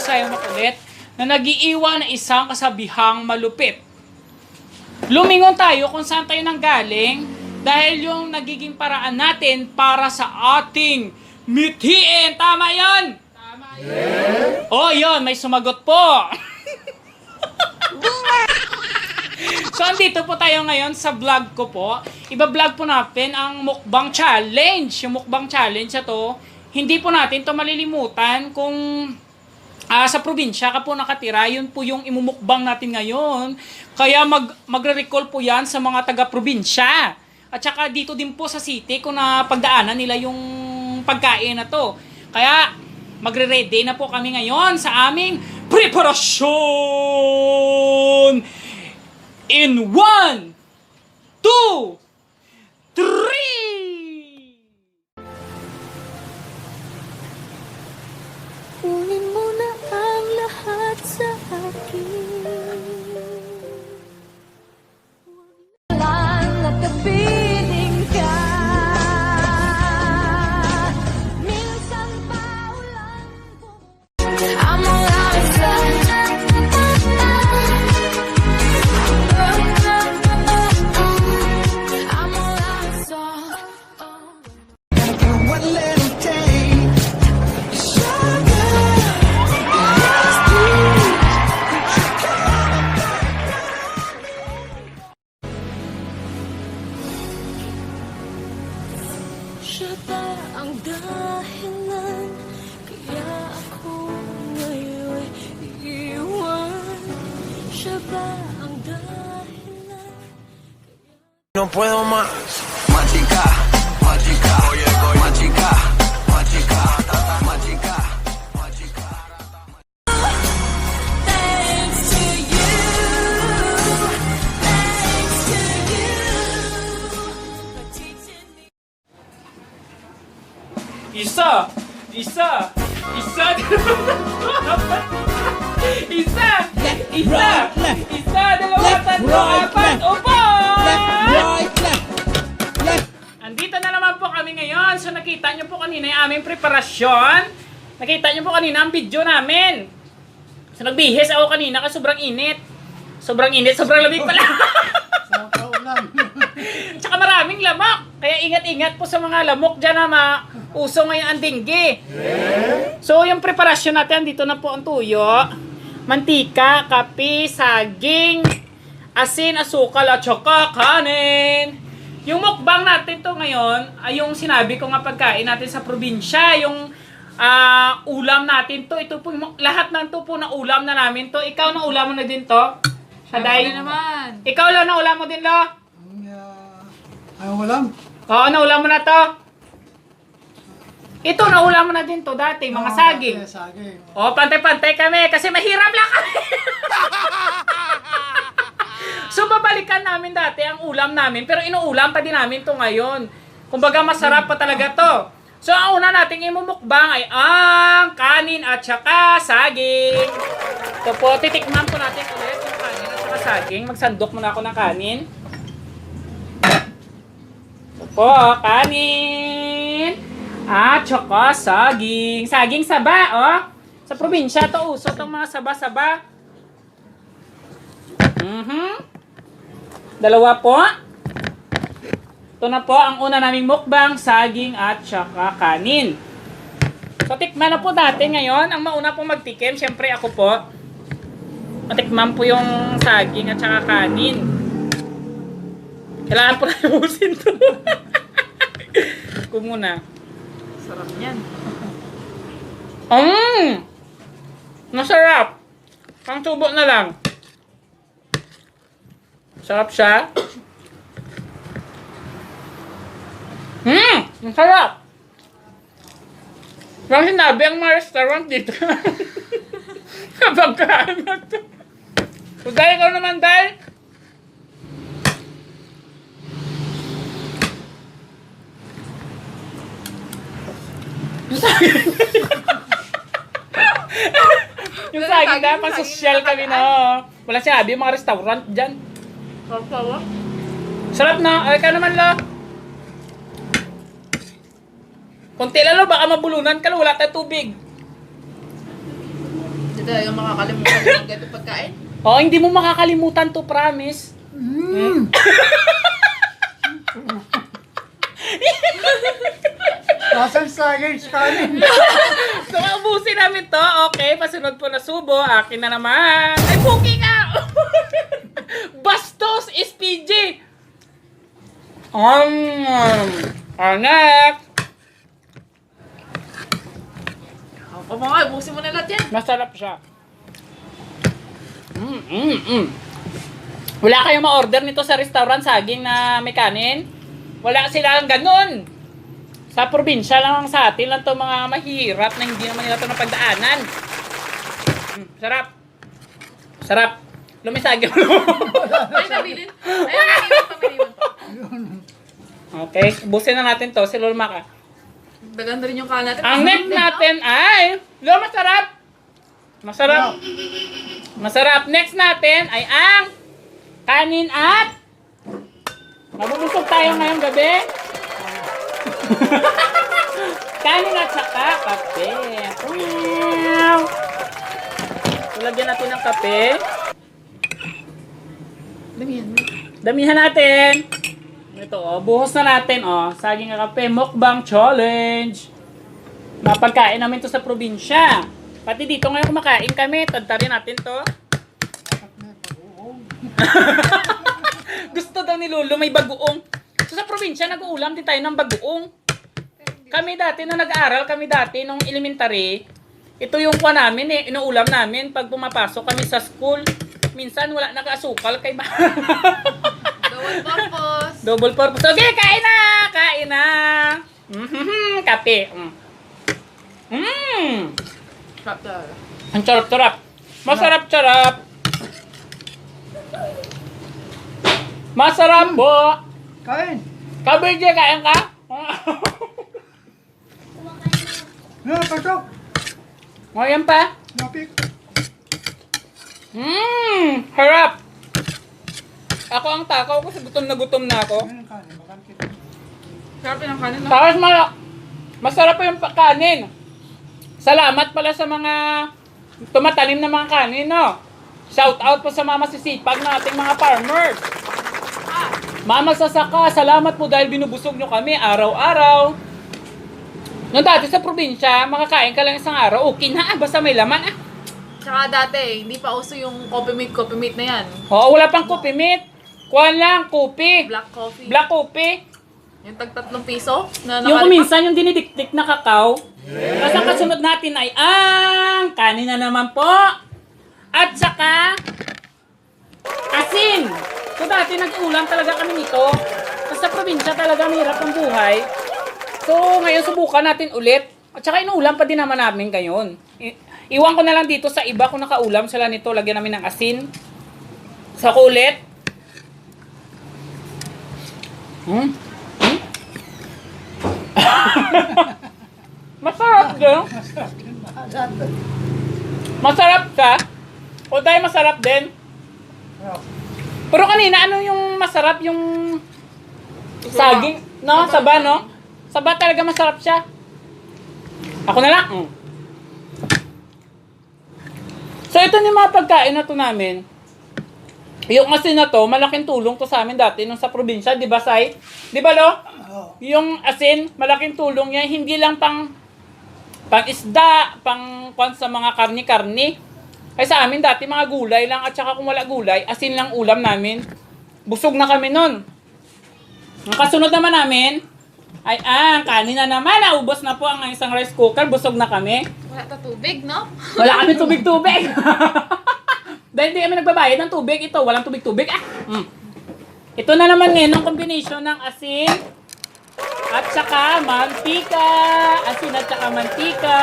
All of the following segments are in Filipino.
mahusay makulit na nag-iiwan ng isang kasabihang malupit. Lumingon tayo kung saan tayo nanggaling dahil yung nagiging paraan natin para sa ating mithiin. Tama yun? Tama yun. Oh, yun. May sumagot po. So, andito po tayo ngayon sa vlog ko po. Iba-vlog po natin ang mukbang challenge. Yung mukbang challenge na to, hindi po natin to malilimutan kung sa probinsya ka po nakatira, yun po yung imumukbang natin ngayon. Kaya magre-recall po yan sa mga taga-probinsya. At saka dito din po sa city kung napagdaanan nila yung pagkain na to. Kaya magre-ready na po kami ngayon sa aming preparasyon! In 1, 2, 3! Kunin mo na ang lahat sa akin. Lang at kapiling ka. Minsan pa ulan I'm alive, son. I'm alive, son. One little day, Siya ba ang dahilan kaya ako ngayon iiwan? Siya ba ang dahilan? no puedo más. Machica, machica, machica, machica, machica, machica. Thanks to you, thanks to you for teaching me. Isa! Isa! Isa! Isa! Isa! Isa! Dalawa! Tatlo! Apat! Upo! Andito na naman po kami ngayon. So nakita nyo po kanina yung aming preparasyon. Nakita nyo po kanina ang video namin. So nagbihis ako kanina kasi sobrang init. Sobrang init, sobrang lamig pala. Tsaka maraming lamok. Kaya ingat-ingat po sa mga lamok dyan na mauso ngayon ang dinggi. So yung preparasyon natin, dito na po ang tuyo. Mantika, kape, saging, asin, asukal, at saka kanin. Yung mukbang natin to ngayon ay yung sinabi ko nga pagkain natin sa probinsya. Yung ulam natin to. Ito po, lahat ng to po na ulam na namin to. Ikaw na ulam mo na din to? Shaday? naman. Ikaw lang na ulam mo din, lo? Ayaw walang. Oo, naulam mo na to. Ito, naulam mo na din to dati, mga saging. Saging. O, pantay-pantay kami kasi mahirap lang kami. So, babalikan namin dati ang ulam namin, pero inuulam pa din namin to ngayon. Kumbaga, masarap pa talaga to. So, ang una nating imumukbang ay ang kanin at saka saging. Ito po, titikman po natin ulit yung kanin at saka saging. Magsandok muna ako ng kanin. Ito po, kanin at saka saging. Saging saba, oh. Sa probinsya to uso itong mga saba-saba. Dalawa po. Ito na po ang una naming mukbang, saging at saka kanin. So, tikman na po natin ngayon. Ang mauna pong magtikim, syempre ako po. Matikman po yung saging at saka kanin. Kailangan po na ibusin to. Ko muna. Sarap niyan. Masarap. Pang tubo na lang. Sarap siya. Masarap. Parang sinabi ang mga restaurant dito. Kapagkaan na to. So, dahil ikaw naman, dahil. Yung saging na, pang social kami na. Wala sinabi yung mga restaurant dyan. Sarap na. Ay ka naman, lo. Kunti lang, lo. Baka mabulunan ka, lo. Wala tayong tubig. Hindi talaga makakalimutan yung ganito pagkain. Oh, hindi mo makakalimutan to, promise. Asan saging kanin? So, ubusin namin to. Okay, pasunod po na subo. Akin na naman. Ay, puki ka! Bastos SPG! Anak! Ako mga, ubusin mo na lahat yan. Masarap siya. Wala kayong ma-order nito sa restaurant saging na may kanin? Wala silang ganun. Sa probinsya lang sa atin lang to mga mahirap na hindi naman nila to napagdaanan. Sarap. Sarap. Lumisagi mo. Ay, nabilin. Ay, nabilin pa, nabilin pa. Okay, ubusin na natin to. Si Lulma ka. Baganda rin yung kain natin. Ang next natin ay... masarap. Masarap. Masarap. Next natin ay ang kanin at... Mabubusog tayo ngayong gabi. Kanin at saka kape. Wow! Lagyan natin ng kape. Damihan mo. Damihan natin. Ito, oh, buhos na natin, oh. Saging na kape, mukbang challenge. Mapagkain namin to sa probinsya. Pati dito ngayon kumakain kami. Tadtarin natin to. Gusto daw ni Lolo may bagoong. So sa probinsya, nag-uulam din tayo ng bagoong. Kami dati, nung nag-aaral kami dati, nung elementary, ito yung kwa namin eh, inuulam namin pag pumapasok kami sa school. Minsan wala nakaasukal kay ba? Double purpose. Double purpose. Okay, kain na! Kain na! Kape. Trap talaga. Ang charap-charap. Masarap-charap. Masarap po. Kain. Kabirje, kain ka? Pasok. Ngayon pa? Napik. Harap. Ako ang takaw kasi gutom na ako. Kain ang kanin. Makantik. Sarap ng kanin, no? Tapos masarap po yung kanin. Salamat pala sa mga tumatanim na mga kanin, no? Shout out po sa mga masisipag na ating mga farmers. Mama Sasaka, salamat po dahil binubusog nyo kami araw-araw. Noong dati sa probinsya, makakain ka lang isang araw, okay na, basta may laman ah. Tsaka dati, hindi pa uso yung coffee mate na yan. Oo, wala pang coffee meat. Kuha lang, coffee. Black coffee. Black coffee. Yung tag 3 piso na Yung nakalipat. kuminsan yung dinidikdik na kakao. Tapos ang kasunod natin ay ang kanin na naman po. At saka asin. So dati nag-ulam talaga kami nito. Tapos sa probinsya talaga mahirap ang buhay. So ngayon subukan natin ulit. At saka inuulam pa din naman namin ngayon. Iwan ko na lang dito sa iba kung nakaulam sila nito. Lagyan namin ng asin. Sa kulit. Masarap din. Masarap ka? O dahil masarap din? Pero kanina, ano yung masarap yung saging? No? Saba, no? Saba talaga masarap siya. Ako na lang. So, ito yung mga pagkain na to namin. Yung asin na to, malaking tulong to sa amin dati nung sa probinsya, di ba, Sai? Di ba, Lo? Yung asin, malaking tulong yan. Hindi lang pang isda, pang sa mga karni-karni. Ay sa amin dati mga gulay lang at saka kung wala gulay, asin lang ulam namin. Busog na kami nun. Ang kasunod naman namin, ay kanin na naman. Naubos na po ang isang rice cooker. Busog na kami. Wala ta tubig, no? Wala kami tubig-tubig. Dahil hindi kami nagbabayad ng tubig. Ito, walang tubig-tubig. Ito na naman ngayon ang combination ng asin at saka mantika. Asin at saka mantika.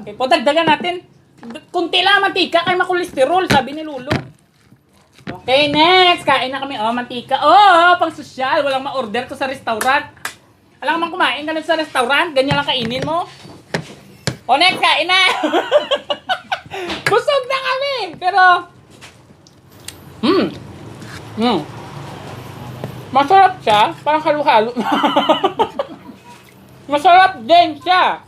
Okay po, dagdagan natin. Kunti lang mantika kay makolesterol, sabi ni Lolo. Okay, next. Kain na kami. Oh, mantika. Oh, pang sosyal. Walang ma-order to sa restaurant. Alam mo kumain ka na sa restaurant, ganyan lang kainin mo. O next, kain na. Busog na kami. Pero, masarap siya. Parang halo-halo. Masarap din siya.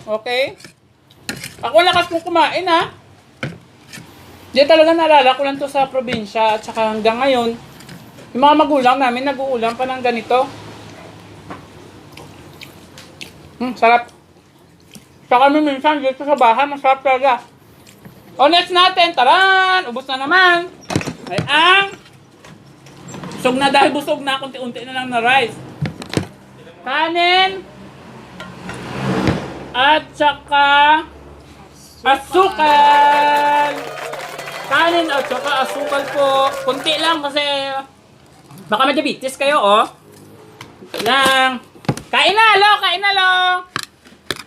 Okay? Ako lakas kong kumain ha. Di talaga naalala ko lang to sa probinsya at saka hanggang ngayon, yung mga magulang namin nag-uulam pa ng ganito. Sarap. Saka kami minsan dito sa bahay, masarap talaga. O next natin, taran! Ubus na naman. Ay ang busog na dahil busog na, kunti-unti na lang na rice. Kanin. At saka asukal. Kanin at saka asukal po. Kunti lang kasi baka may diabetes kayo, oh. Kunti lang. Kain na, lo! Kain na, lo!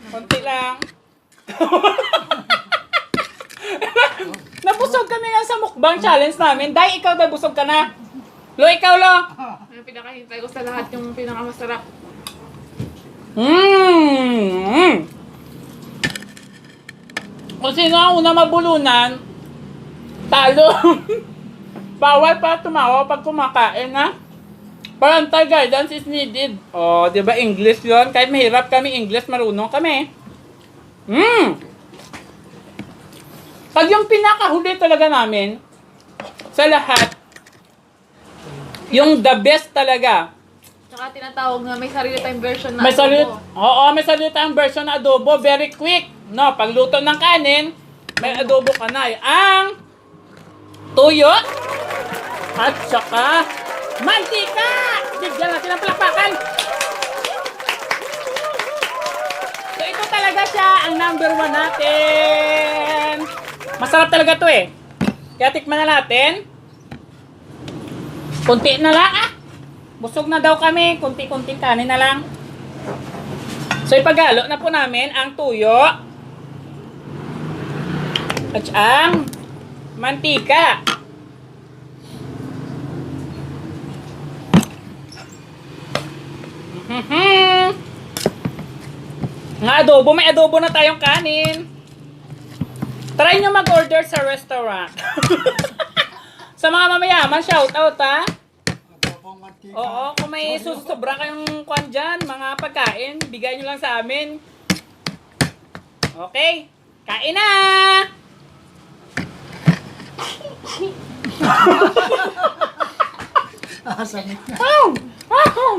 Kunti lang. Nabusog kami nga sa mukbang challenge namin. Dahil ikaw ba busog ka na? Lo, ikaw, lo! Yung pinakahintay ko sa lahat, yung pinakamasarap. Kung sino ang una mabulunan, talo. Bawal pa tumawa pag kumakain, ha? Parental guidance is needed. Oh, di ba English yon? Kahit mahirap kami English, marunong kami. Pag yung pinakahuli talaga namin, sa lahat, yung the best talaga. Tsaka tinatawag na may sarili tayong version na May sarili, adobo. oo, may sarili tayong version na adobo, very quick. No, pagluto ng kanin, may adobo ka na. Ang tuyo at saka mantika. Bigyan natin ang palakpakan. So ito talaga siya ang number 1 natin. Masarap talaga to eh. Kaya tikman na natin. Kunti na lang ah. Busog na daw kami. Kunti-kunting kanin na lang. So ipagalo na po namin ang tuyo. At ang mantika. Nga adobo. May adobo na tayong kanin. Try nyo mag-order sa restaurant. Sa mga mamayaman, shout out ha. Adobong mantika. Oo, kung may susobra kayong kwan dyan, mga pagkain, bigay nyo lang sa amin. Okay, kain na! Asan na. Oh! Oh!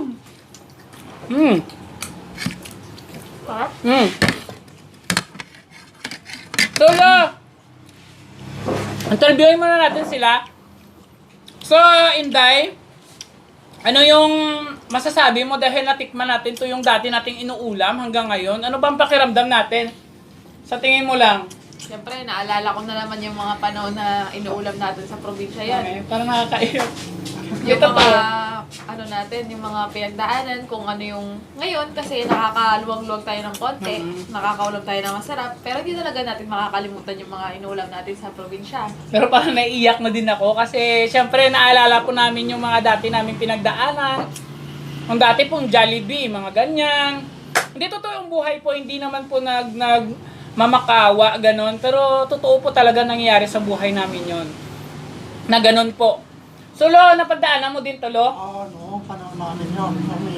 Tulo! Interviewin muna natin sila. So, Inday, ano yung masasabi mo dahil natikman natin to yung dati nating inuulam hanggang ngayon? Ano bang pakiramdam natin? Sa tingin mo lang. Siyempre, naalala ko na naman yung mga panahon na inuulam natin sa probinsya yan. Okay, parang nakakaiyak. Yung Ito mga, to. ano natin, yung mga pinagdaanan, kung ano yung, ngayon kasi nakakaluwag-luwag tayo ng konti, nakakaulam tayo ng masarap, pero hindi talaga natin makakalimutan yung mga inuulam natin sa probinsya. Pero parang naiiyak na din ako kasi syempre naalala po namin yung mga dati namin pinagdaanan. Ang dati pong Jollibee, mga ganyan. Hindi totoo yung buhay po, hindi naman po mamakawa, ganon. Pero totoo po talaga nangyayari sa buhay namin yon. Na ganon po. So, Lo, napagdaanan mo din to, Lo? Oo, noong panahon namin yun, kami,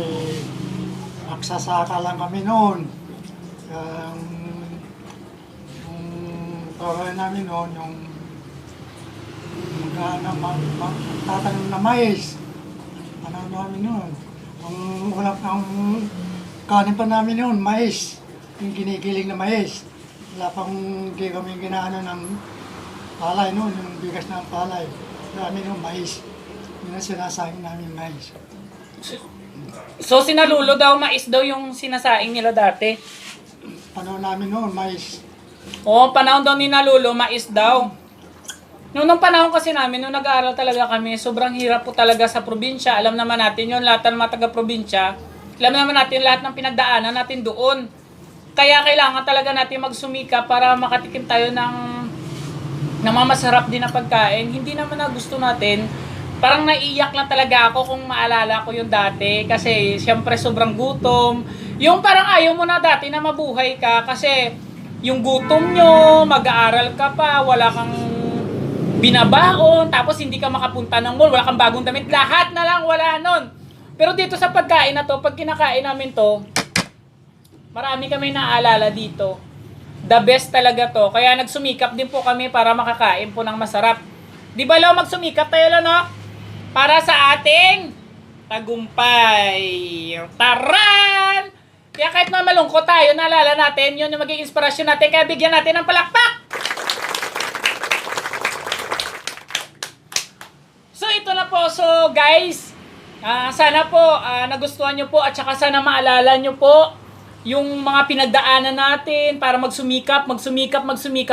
nagsasaka lang kami noon. Yung tawag namin noon, yung tatanim na mais. Panahon namin noon. Ang kanin pa namin noon, mais. Yung ginigiling na mais. Wala pang hindi kami ginaano ng palay noon, yung bigas ng palay. Namin yung mais. Yun ang sinasayang namin mais. So, sinalulo daw, mais daw yung sinasaing nila dati. Panahon namin noon, mais. Oo, panahon daw ni Nalulo, mais daw. Nung panahon kasi namin, nung nag-aaral talaga kami, sobrang hirap po talaga sa probinsya. Alam naman natin yun, lahat ng mga taga-probinsya. Alam naman natin lahat ng pinagdaanan natin doon. Kaya kailangan talaga natin magsumika para makatikim tayo ng masarap din na pagkain. Hindi naman na gusto natin. Parang naiiyak lang talaga ako kung maalala ko yung dati. Kasi syempre sobrang gutom. Yung parang ayaw mo na dati na mabuhay ka. Kasi yung gutom nyo, mag-aaral ka pa, wala kang binabaon, tapos hindi ka makapunta ng mall, wala kang bagong damit. Lahat na lang wala nun. Pero dito sa pagkain na to, pag kinakain namin to, marami kami naaalala dito. The best talaga to. Kaya nagsumikap din po kami para makakain po ng masarap. Di ba, Lo, magsumikap tayo, Lo, no? Para sa ating tagumpay. Taran! Kaya kahit na malungkot tayo, naalala natin, yun yung maging inspirasyon natin. Kaya bigyan natin ng palakpak! So, ito na po. So, guys, sana po nagustuhan nyo po at saka sana maalala nyo po yung mga pinagdaanan natin para magsumikap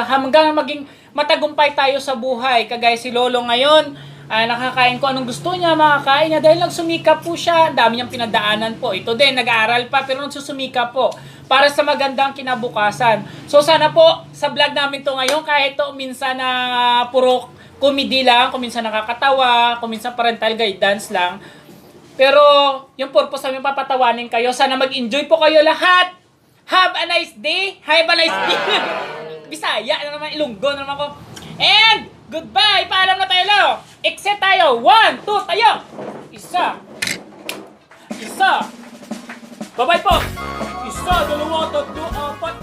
hanggang maging matagumpay tayo sa buhay. Kagaya si Lolo ngayon, nakakain ko anong gusto niya, makakain niya dahil nagsumikap po siya. Ang dami niyang pinagdaanan po. Ito din, nag-aaral pa pero nagsusumikap po para sa magandang kinabukasan. So sana po sa vlog namin to ngayon, kahit to minsan na puro comedy lang, kung minsan nakakatawa, kung minsan parental guidance lang. Pero yung purpose namin papatawanin kayo. Sana mag-enjoy po kayo lahat. Have a nice day. Have a nice day. Bisaya na naman, Ilonggo na naman ko. And goodbye. Paalam na tayo, Lo. Exit tayo. 1, 2, tayo. Isa. Bye-bye po. Isa, dalawa, tatlo, apat.